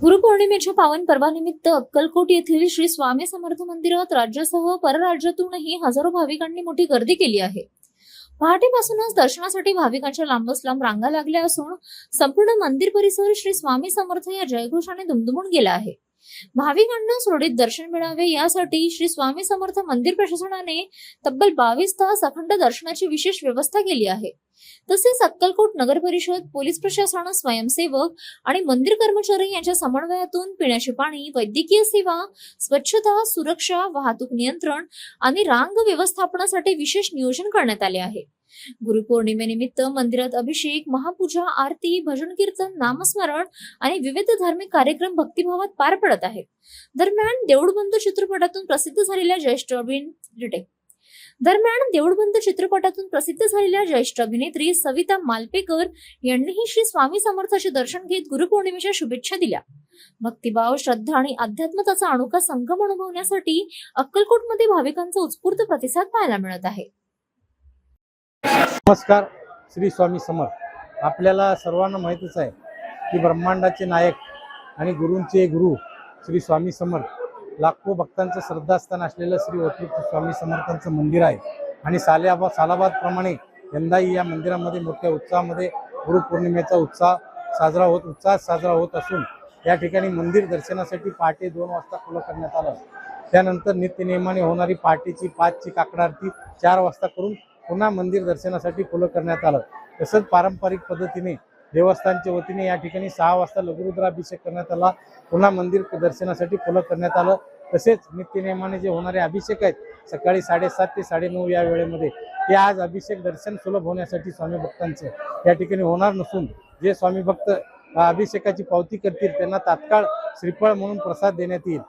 गुरुपौर्णिमेच्या पावन पर्वानिमित्त अक्कलकोट येथील श्री स्वामी समर्थ मंदिरात राज्यासह परराज्यातूनही हजारो भाविकांनी मोठी गर्दी केली आहे। पहाटेपासूनच दर्शनासाठी भाविकांच्या लांबच लांब रांगा लागल्या असून संपूर्ण मंदिर परिसर श्री स्वामी समर्थ या जयघोषाने दुमदुमून गेला आहे। भाविकांना सुरळीत दर्शन मिळावे यासाठी श्री स्वामी समर्थ मंदिर प्रशासनाने तब्बल 22 तास अखंड दर्शनाची विशेष व्यवस्था केली आहे। तसेच अक्कलकोट नगर परिषद, पोलीस प्रशासन, स्वयंसेवक आणि मंदिर कर्मचारी यांच्या समन्वयातून पिण्याचे पाणी, वैद्यकीय सेवा, स्वच्छता, सुरक्षा, वाहतूक नियंत्रण आणि रांग व्यवस्थापनासाठी विशेष नियोजन करण्यात आले आहे। गुरुपौर्णिमेनिमित्त मंदिरात अभिषेक, महापूजा, आरती, भजन कीर्तन, नामस्मरण आणि विविध धार्मिक कार्यक्रम भक्तिभावात पार पडत आहेत। दरम्यान देऊळबंद चित्रपटातून प्रसिद्ध झालेल्या ज्येष्ठ अभिनेत्री सविता मालपेकर यांनीही श्री स्वामी समर्थाचे दर्शन घेत गुरुपौर्णिमेच्या शुभेच्छा दिल्या। भक्तिभाव, श्रद्धा आणि अध्यात्मताचा अनोखा संगम अनुभवण्यासाठी अक्कलकोटमध्ये भाविकांचा उत्स्फूर्त प्रतिसाद पाहायला मिळत आहे। नमस्कार, श्री स्वामी समर्थ। आपल्याला सर्वांना माहितीच आहे की ब्रह्मांडाचे नायक आणि गुरूंचे गुरु श्री स्वामी समर्थ लाखो भक्तांचं श्रद्धास्थान असलेलं श्री वटवृक्ष स्वामी समर्थांचं मंदिर आहे आणि सालाबाद प्रमाणे यंदाही या मंदिरामध्ये मोठ्या उत्साहामध्ये गुरुपौर्णिमेचा उत्साह साजरा होत असून या ठिकाणी मंदिर दर्शनासाठी पहाटे 2 वाजता खुलं करण्यात आलं। त्यानंतर नित्यनेमाने होणारी पहाटेची 5 ची काकड आरती 4 वाजता करून पुन्हा मंदिर दर्शनासाठी खुलं करण्यात आलं। तसंच पारंपरिक पद्धतीने देवस्थानच्या वतीने या ठिकाणी 6 वाजता लघुरुद्राभिषेक करण्यात आला, पुन्हा मंदिर दर्शनासाठी खुलं करण्यात आलं। तसेच नित्यनेमाने जे होणारे अभिषेक आहेत सकाळी 7:30 ते 9:30 या वेळेमध्ये ते आज अभिषेक दर्शन सुलभ होण्यासाठी स्वामी भक्तांचे या ठिकाणी होणार नसून जे स्वामी भक्त अभिषेकाची पावती करतील त्यांना तात्काळ श्रीफळ म्हणून प्रसाद देण्यात येईल।